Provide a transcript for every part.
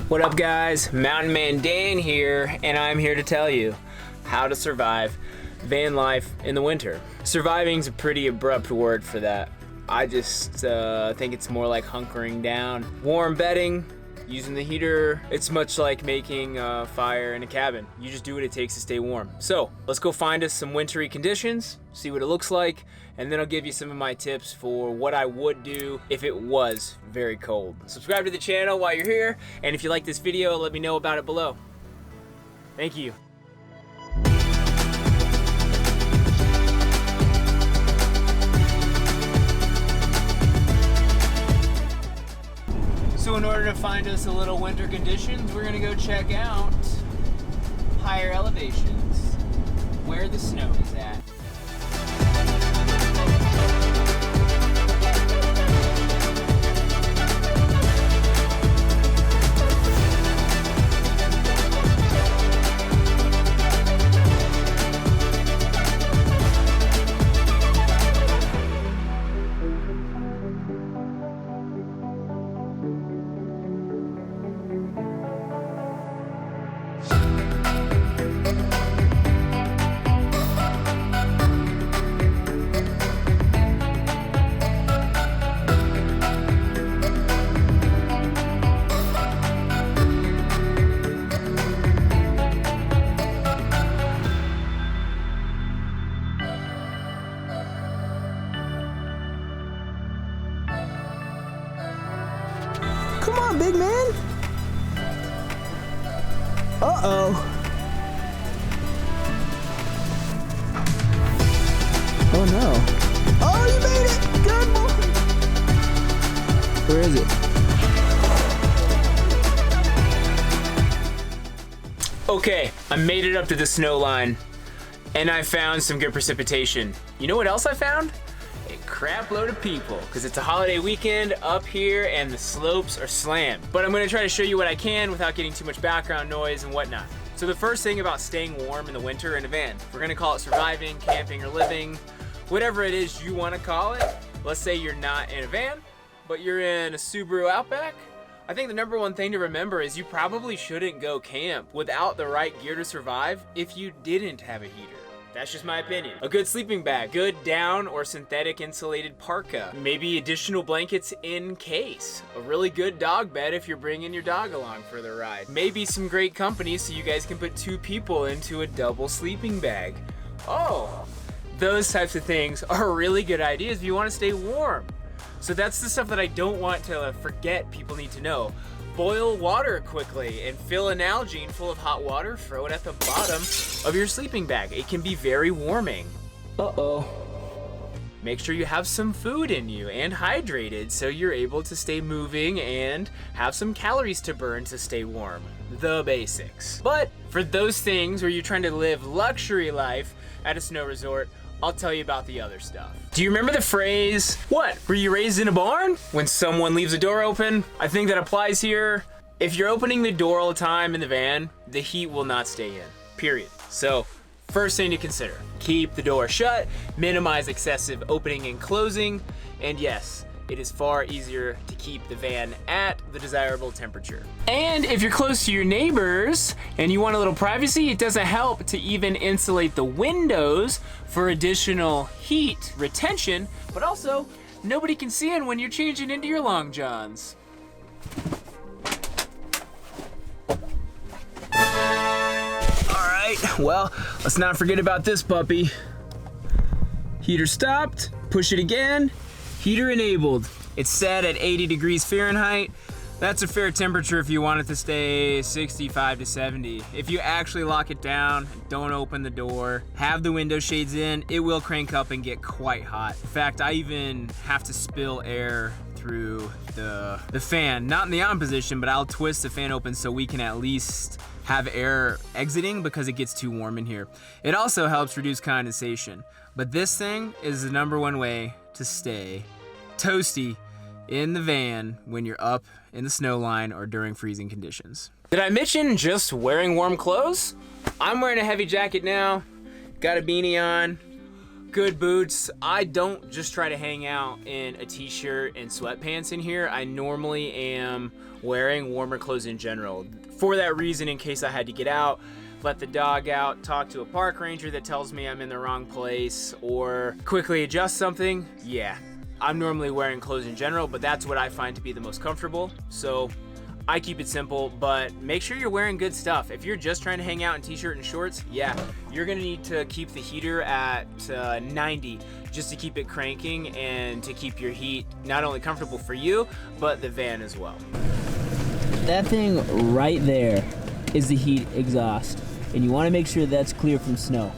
What up guys, Mountain Man Dan here, and I'm here to tell you how to survive van life in the winter. Surviving's a pretty abrupt word for that. I just think it's more like hunkering down. Warm bedding, using the heater. It's much like making a fire in a cabin. You just do what it takes to stay warm. So let's go find us some wintry conditions, see what it looks like, and then I'll give you some of my tips for what I would do if it was very cold. Subscribe to the channel while you're here, and if you like this video, let me know about it below. Thank you. So in order to find us a little winter conditions, we're gonna go check out higher elevations, where the snow is at. Come on, big man. Uh-oh. Oh, no. Oh, you made it. Good boy. Where is it? Okay, I made it up to the snow line, and I found some good precipitation. You know what else I found? A crap load of people, because it's a holiday weekend up here and the slopes are slammed. But I'm gonna try to show you what I can without getting too much background noise and whatnot. So the first thing about staying warm in the winter in a van, we're gonna call it surviving, camping, or living, whatever it is you wanna call it. Let's say you're not in a van, but you're in a Subaru Outback. I think the number one thing to remember is you probably shouldn't go camp without the right gear to survive if you didn't have a heater. That's just my opinion. A good sleeping bag, good down or synthetic insulated parka, maybe additional blankets in case, a really good dog bed if you're bringing your dog along for the ride, maybe some great company so you guys can put 2 people into a double sleeping bag. Oh, those types of things are really good ideas if you want to stay warm. So that's the stuff that I don't want to forget people need to know. Boil water quickly and fill an Nalgene full of hot water, throw it at the bottom of your sleeping bag. It can be very warming. Uh-oh. Make sure you have some food in you and hydrated so you're able to stay moving and have some calories to burn to stay warm. The basics. But for those things where you're trying to live luxury life at a snow resort, I'll tell you about the other stuff. Do you remember the phrase, what, were you raised in a barn? When someone leaves the door open? I think that applies here. If you're opening the door all the time in the van, the heat will not stay in, period. So, first thing to consider, keep the door shut, minimize excessive opening and closing, and yes, it is far easier to keep the van at the desirable temperature. And if you're close to your neighbors and you want a little privacy, it doesn't help to even insulate the windows for additional heat retention, but also nobody can see in when you're changing into your long johns. All right, well, let's not forget about this puppy. Heater stopped, push it again. Heater enabled. It's set at 80 degrees Fahrenheit. That's a fair temperature if you want it to stay 65 to 70. If you actually lock it down, don't open the door, have the window shades in, it will crank up and get quite hot. In fact, I even have to spill air through the fan. Not in the on position, but I'll twist the fan open so we can at least have air exiting because it gets too warm in here. It also helps reduce condensation. But this thing is the #1 way to stay toasty in the van when you're up in the snow line or during freezing conditions. Did I mention just wearing warm clothes? I'm wearing a heavy jacket now, got a beanie on, good boots. I don't just try to hang out in a t-shirt and sweatpants in here. I normally am wearing warmer clothes in general. For that reason, in case I had to get out, let the dog out, talk to a park ranger that tells me I'm in the wrong place, or quickly adjust something, yeah. I'm normally wearing clothes in general, but that's what I find to be the most comfortable. So I keep it simple, but make sure you're wearing good stuff. If you're just trying to hang out in t-shirt and shorts, yeah, you're gonna need to keep the heater at 90 just to keep it cranking and to keep your heat not only comfortable for you, but the van as well. That thing right there is the heat exhaust, and you want to make sure that's clear from snow.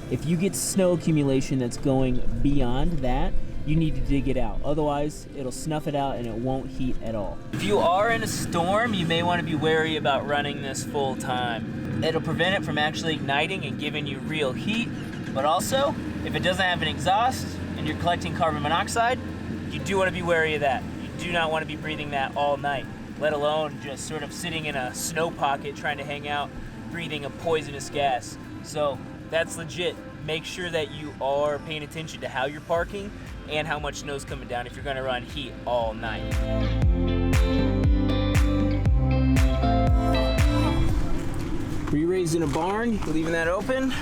If you get snow accumulation that's going beyond that, you need to dig it out. Otherwise, it'll snuff it out and it won't heat at all. If you are in a storm, you may want to be wary about running this full time. It'll prevent it from actually igniting and giving you real heat, but also, if it doesn't have an exhaust and you're collecting carbon monoxide, you do want to be wary of that. You do not want to be breathing that all night, let alone just sort of sitting in a snow pocket trying to hang out, breathing a poisonous gas. So that's legit. Make sure that you are paying attention to how you're parking and how much snow's coming down if you're gonna run heat all night. Were you raised in a barn? You leaving that open?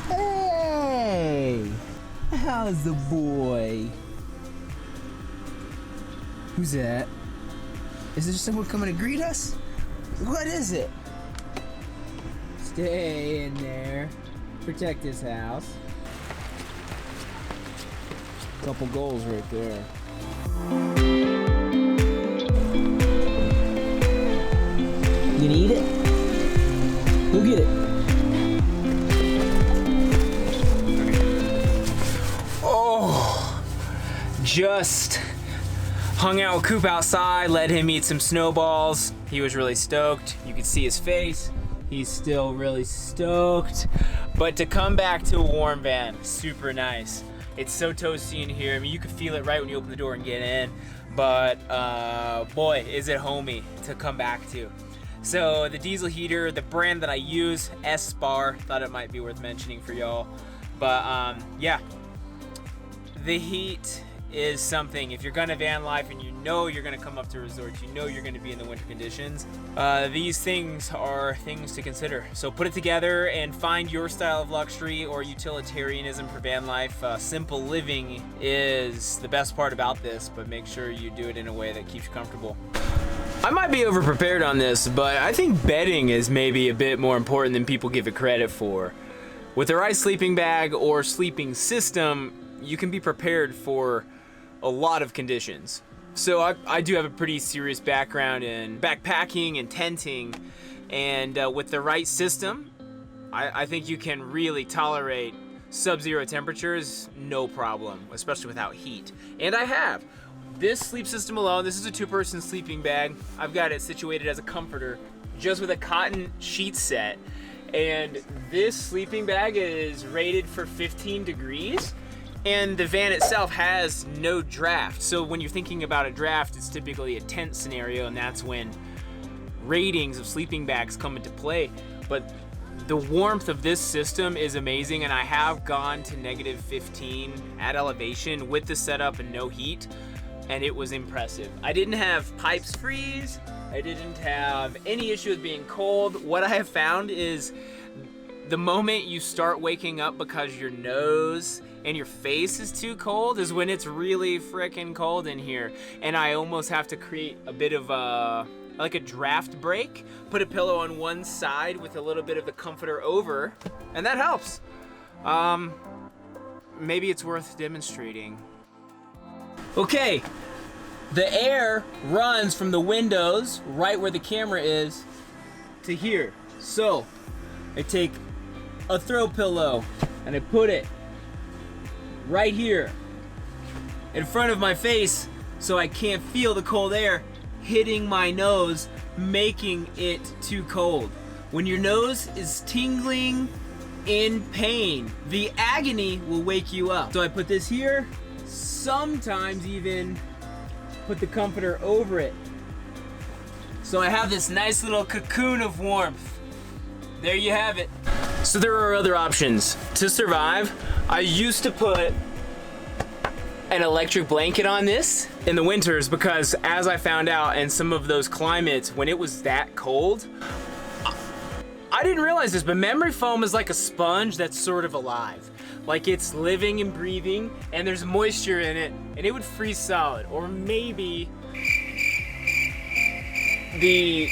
Hey! How's the boy? Who's that? Is there someone coming to greet us? What is it? Stay in there. Protect this house. Couple goals right there. You gonna eat it? Go get it. Oh, just hung out with Coop outside, let him eat some snowballs. He was really stoked. You could see his face. He's still really stoked. But to come back to a warm van, super nice. It's so toasty in here. I mean, you could feel it right when you open the door and get in. But boy, is it homey to come back to. So the diesel heater, the brand that I use, S-Bar, thought it might be worth mentioning for y'all. But yeah, the heat is something. If you're gonna van life and you know you're gonna come up to resorts, you know you're gonna be in the winter conditions, these things are things to consider. So put it together and find your style of luxury or utilitarianism for van life. Simple living is the best part about this, but make sure you do it in a way that keeps you comfortable. I might be over-prepared on this, but I think bedding is maybe a bit more important than people give it credit for. With the right sleeping bag or sleeping system, you can be prepared for a lot of conditions. So I do have a pretty serious background in backpacking and tenting, and with the right system, I think you can really tolerate sub-zero temperatures, no problem, especially without heat. And I have. This sleep system alone, this is a 2-person sleeping bag. I've got it situated as a comforter, just with a cotton sheet set. And this sleeping bag is rated for 15 degrees. And the van itself has no draft. So when you're thinking about a draft, it's typically a tent scenario, and that's when ratings of sleeping bags come into play. But the warmth of this system is amazing, and I have gone to -15 at elevation with the setup and no heat, and it was impressive. I didn't have pipes freeze. I didn't have any issue with being cold. What I have found is the moment you start waking up because your nose and your face is too cold is when it's really freaking cold in here. And I almost have to create a bit of like a draft break, put a pillow on one side with a little bit of the comforter over, and that helps. Maybe it's worth demonstrating. Okay, the air runs from the windows, right where the camera is, to here. So I take a throw pillow and I put it right here in front of my face so I can't feel the cold air hitting my nose, making it too cold. When your nose is tingling in pain, the agony will wake you up. So I put this here, sometimes even put the comforter over it. So I have this nice little cocoon of warmth. There you have it. So there are other options. To survive, I used to put an electric blanket on this in the winters because, as I found out in some of those climates, when it was that cold, I didn't realize this, but memory foam is like a sponge that's sort of alive. Like it's living and breathing, and there's moisture in it, and it would freeze solid. Or maybe the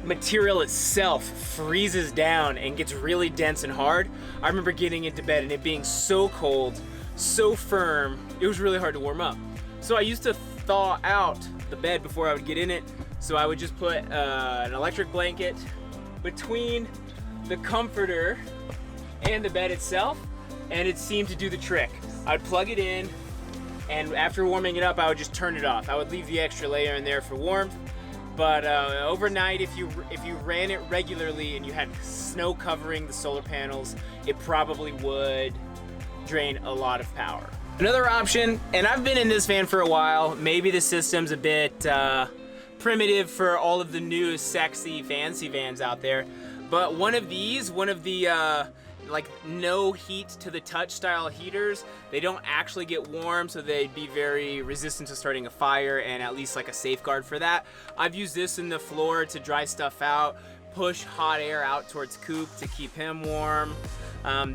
material itself freezes down and gets really dense and hard. I remember getting into bed and it being so cold, so firm, it was really hard to warm up. So I used to thaw out the bed before I would get in it. So I would just put an electric blanket between the comforter and the bed itself, and it seemed to do the trick. I'd plug it in, and after warming it up, I would just turn it off. I would leave the extra layer in there for warmth. But overnight, if you ran it regularly and you had snow covering the solar panels, it probably would drain a lot of power. Another option, and I've been in this van for a while, maybe the system's a bit primitive for all of the new sexy fancy vans out there, but one of the like no heat to the touch style heaters, they don't actually get warm, so they'd be very resistant to starting a fire, and at least like a safeguard for that. I've used this in the floor to dry stuff out, push hot air out towards Coop to keep him warm.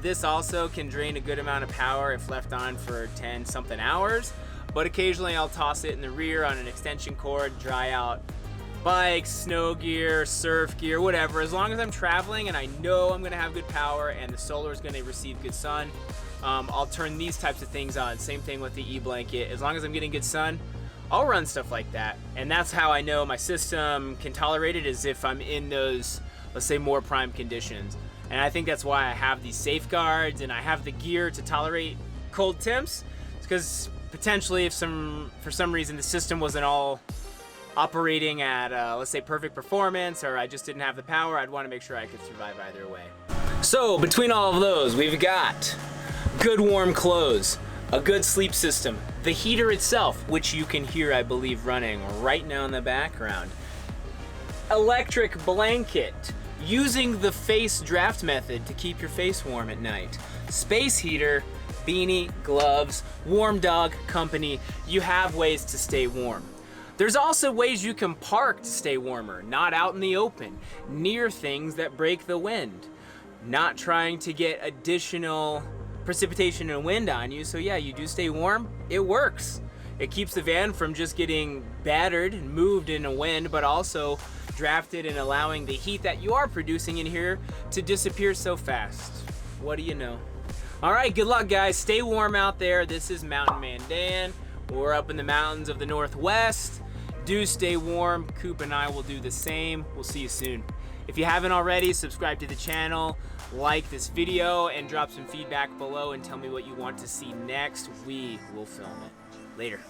This also can drain a good amount of power if left on for 10 something hours, but occasionally I'll toss it in the rear on an extension cord, dry out bikes, snow gear, surf gear, whatever. As long as I'm traveling and I know I'm gonna have good power and the solar is gonna receive good sun, I'll turn these types of things on. Same thing with the e-blanket. As long as I'm getting good sun, I'll run stuff like that. And that's how I know my system can tolerate it, is if I'm in those, let's say, more prime conditions. And I think that's why I have these safeguards and I have the gear to tolerate cold temps. It's because potentially if for some reason the system wasn't all operating at, let's say, perfect performance, or I just didn't have the power, I'd want to make sure I could survive either way. So between all of those, we've got good warm clothes, a good sleep system, the heater itself, which you can hear, I believe, running right now in the background, electric blanket, using the face draft method to keep your face warm at night, space heater, beanie, gloves, warm dog company. You have ways to stay warm. There's also ways you can park to stay warmer, not out in the open, near things that break the wind, not trying to get additional precipitation and wind on you. So yeah, you do stay warm. It works. It keeps the van from just getting battered and moved in a wind, but also drafted and allowing the heat that you are producing in here to disappear so fast. What do you know? All right, good luck, guys. Stay warm out there. This is Mountain Man Dan. We're up in the mountains of the Northwest. Do stay warm. Coop and I will do the same. We'll see you soon. If you haven't already, subscribe to the channel, like this video, and drop some feedback below and tell me what you want to see next. We will film it. Later.